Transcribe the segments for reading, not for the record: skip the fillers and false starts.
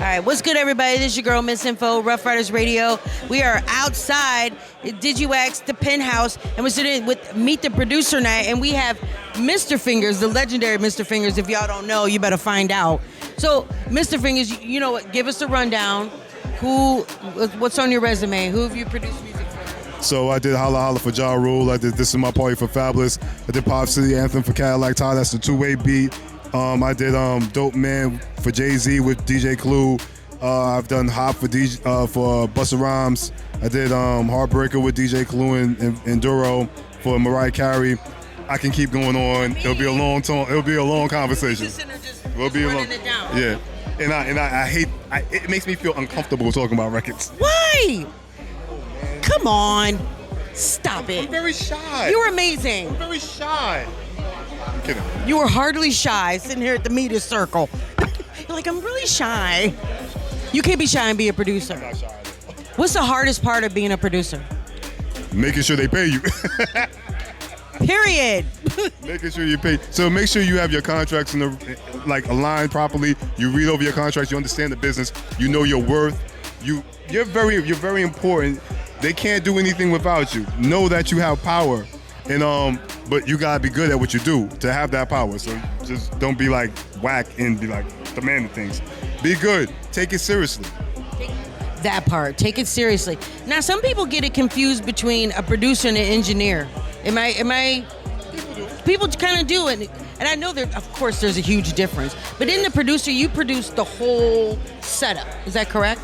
right, what's good, everybody? This is your girl, Miss Info, Rough Riders Radio. We are outside at Digiwaxx, the penthouse, and we're sitting with Meet the Producer Night, and we have Mr. Fingaz, the legendary Mr. Fingaz. If y'all don't know, you better find out. So, Mr. Fingaz, you know what? Give us a rundown. What's on your resume? Who have you produced music for? So I did Holla Holla for Ja Rule. I did This Is My Party for Fabulous. I did Pop City Anthem for Cadillac Todd. That's the two-way beat. I did Dope Man for Jay-Z with DJ Clue. I've done Hop for Busta Rhymes. I did Heartbreaker with DJ Clue and Duro for Mariah Carey. I can keep going on. It'll be a long time. It'll be a long conversation. It'll be a long. It down. Yeah, and I hate. It makes me feel uncomfortable talking about records. Why? Come on, stop it. I'm very shy. You're amazing. I'm very shy. I'm kidding. You were hardly shy sitting here at the media circle. You're like, I'm really shy. You can't be shy and be a producer. I'm not shy. What's the hardest part of being a producer? Making sure they pay you. Period. Making sure you pay. So make sure you have your contracts aligned properly. You read over your contracts. You understand the business. You know your worth. You're very important. They can't do anything without you. Know that you have power, and but you gotta be good at what you do to have that power. So just don't be like whack and be like demanding things. Be good. Take it seriously. That part. Take it seriously. Now, some people get it confused between a producer and an engineer. Am I? People kind of do it. And I know of course, there's a huge difference. But in the producer, you produce the whole setup. Is that correct?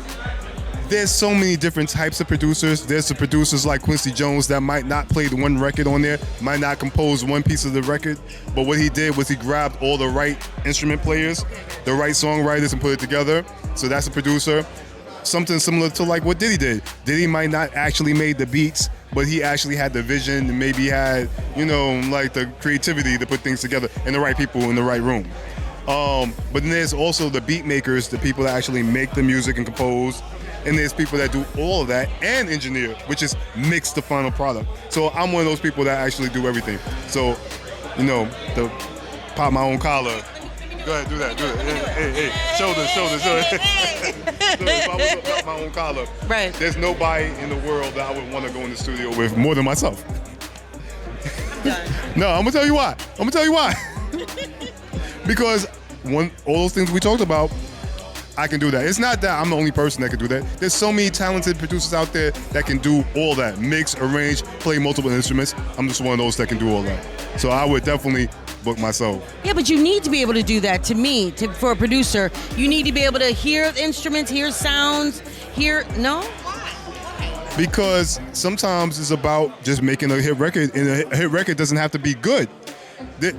There's so many different types of producers. There's the producers like Quincy Jones that might not play the one record on there, might not compose one piece of the record, but what he did was he grabbed all the right instrument players, the right songwriters, and put it together. So that's a producer. Something similar to like what Diddy did. Diddy might not actually made the beats, but he actually had the vision and maybe had, like the creativity to put things together and the right people in the right room. But then there's also the beat makers, the people that actually make the music and compose. And there's people that do all of that and engineer, which is mix the final product. So I'm one of those people that actually do everything. So, the pop my own collar. Go ahead, do that. Hey, shoulder. If I was to pop my own collar, right. There's nobody in the world that I would want to go in the studio with more than myself. I'm done. No, I'm gonna tell you why. Because all those things we talked about, I can do that. It's not that I'm the only person that can do that. There's so many talented producers out there that can do all that. Mix, arrange, play multiple instruments. I'm just one of those that can do all that. So I would definitely book myself. Yeah, but you need to be able to do that. For a producer, you need to be able to hear instruments, hear sounds, no? Because sometimes it's about just making a hit record, and a hit record doesn't have to be good.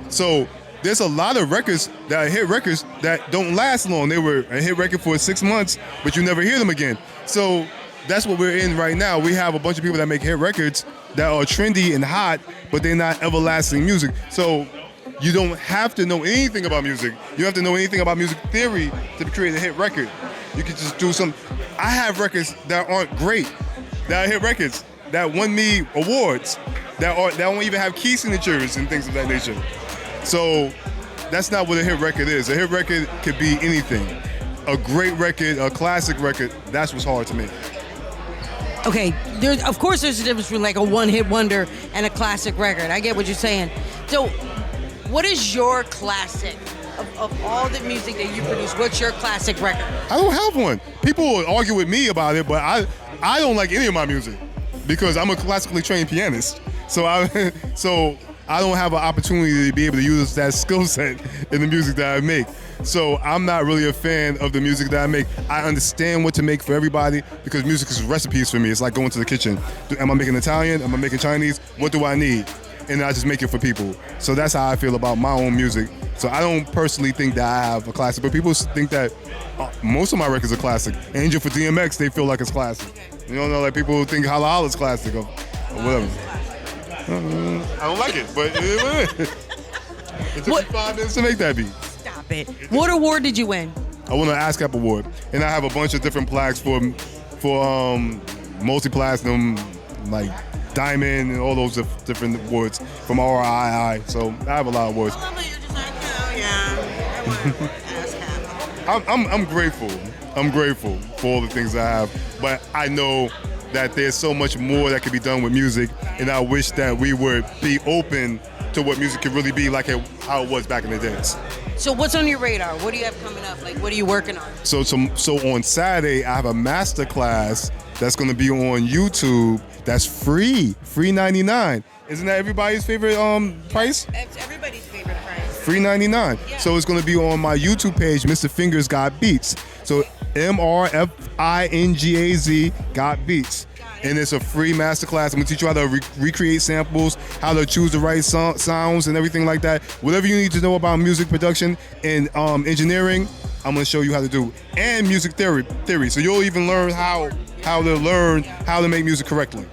So there's a lot of records that are hit records that don't last long. They were a hit record for 6 months, but you never hear them again. So that's what we're in right now. We have a bunch of people that make hit records that are trendy and hot, but they're not everlasting music. So you don't have to know anything about music. You don't have to know anything about music theory to create a hit record. You can just do some. I have records that aren't great, that are hit records, that won me awards, that don't even have key signatures and things of that nature. So that's not what a hit record is. A hit record could be anything. A great record, a classic record, that's what's hard to make. Okay, of course there's a difference between like a one-hit wonder and a classic record. I get what you're saying. So what is your classic of all the music that you produce? What's your classic record? I don't have one. People will argue with me about it, but I don't like any of my music because I'm a classically trained pianist. So I don't have an opportunity to be able to use that skill set in the music that I make. So I'm not really a fan of the music that I make. I understand what to make for everybody because music is recipes for me. It's like going to the kitchen. Am I making Italian? Am I making Chinese? What do I need? And I just make it for people. So that's how I feel about my own music. So I don't personally think that I have a classic, but people think that most of my records are classic. Angel for DMX, they feel like it's classic. You know, like people think Holla Holla is classic or whatever. I don't like it, but it took me 5 minutes to make that beat. Stop it. What award did you win? I won an ASCAP award, and I have a bunch of different plaques for multi-platinum, like diamond, and all those different awards from RII. So I have a lot of awards. I love that you're just like, oh yeah, I won ASCAP. I'm grateful. I'm grateful for all the things I have, but I know that there's so much more that can be done with music, and I wish that we would be open to what music could really be like how it was back in the days. So what's on your radar? What do you have coming up? Like, what are you working on? So on Saturday, I have a master class that's going to be on YouTube. That's free 99. Isn't that everybody's favorite price? It's everybody's favorite price. Free 99. Yeah. So it's going to be on my YouTube page, Mr. Fingaz Got Beats. So MrFingaz Got Beats. And it's a free masterclass. I'm gonna teach you how to recreate samples, how to choose the right sounds and everything like that. Whatever you need to know about music production and engineering, I'm gonna show you how to do. And music theory. So you'll even learn how to make music correctly.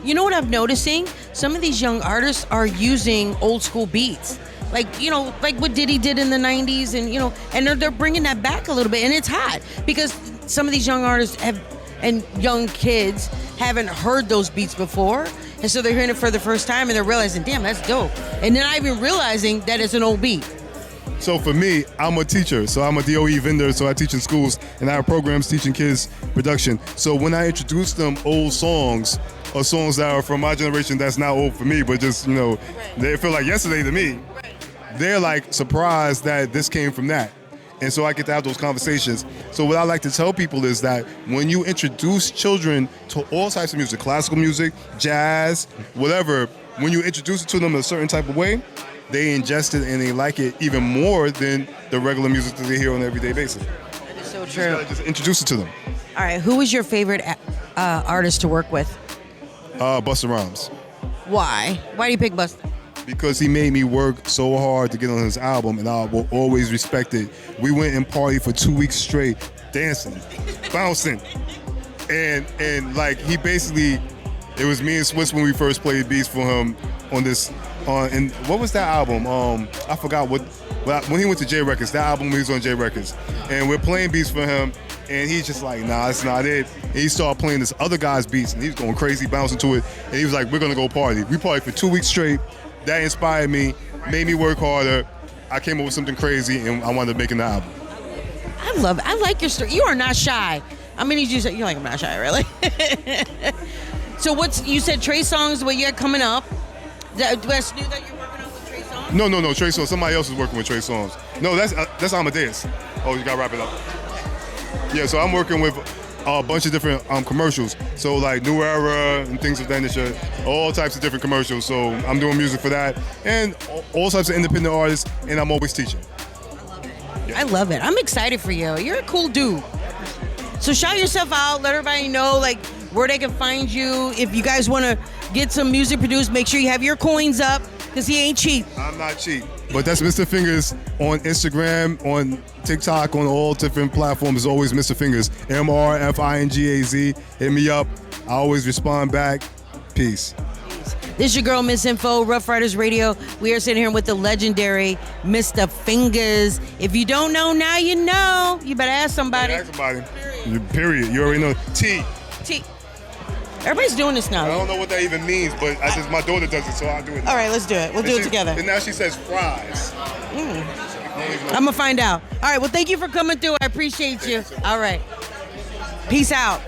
You know what I'm noticing? Some of these young artists are using old school beats. Like what Diddy did in the 90s, and and they're bringing that back a little bit, and it's hot because some of these young artists and young kids haven't heard those beats before, and so they're hearing it for the first time, and they're realizing, damn, that's dope. And then not even realizing that it's an old beat. So for me, I'm a teacher, so I'm a DOE vendor, so I teach in schools, and I have programs teaching kids production. So when I introduce them old songs, or songs that are from my generation that's not old for me, but just, they feel like yesterday to me, they're like surprised that this came from that. And so I get to have those conversations. So what I like to tell people is that when you introduce children to all types of music, classical music, jazz, whatever, when you introduce it to them a certain type of way, they ingest it and they like it even more than the regular music that they hear on an everyday basis. That is so true. Just introduce it to them. All right, who was your favorite artist to work with? Busta Rhymes. Why? Why do you pick Busta? Because he made me work so hard to get on his album, and I will always respect it. We went and partied for 2 weeks straight, dancing, bouncing, and like he basically, it was me and Swiss when we first played beats for him and what was that album? I forgot when he went to J Records, that album he was on J Records, and we're playing beats for him, and he's just like, nah, that's not it. And he started playing this other guy's beats, and he was going crazy, bouncing to it, and he was like, we're gonna go party. We partied for 2 weeks straight. That inspired me, made me work harder. I came up with something crazy, and I wound up making the album. I love it. I like your story. You are not shy. I mean, you're like, I'm not shy, really. So you said Trey Songz, what you had coming up? That's new that you're working on with Trey Songz? No, Trey Songz. Somebody else is working with Trey Songz. No, that's Amadeus. Oh, you gotta wrap it up. Yeah, so I'm working with a bunch of different commercials. So like New Era and things of that nature, all types of different commercials. So I'm doing music for that and all types of independent artists, and I'm always teaching. I love it. I'm excited for you. You're a cool dude. So shout yourself out. Let everybody know like where they can find you. If you guys want to get some music produced, make sure you have your coins up because he ain't cheap. I'm not cheap. But that's Mr. Fingaz on Instagram, on TikTok, on all different platforms. Always Mr. Fingaz, MrFingaz. Hit me up. I always respond back. Peace. This is your girl, Miss Info, Rough Riders Radio. We are sitting here with the legendary Mr. Fingaz. If you don't know, now you know. You better ask somebody. Ask somebody. Period. You already know. T. Everybody's doing this now. I don't know what that even means, but my daughter does it, so I'll do it. All right, let's do it. We'll do it together. And now she says fries. I'm going to find out. All right, well, thank you for coming through. I appreciate you. All right. Peace out.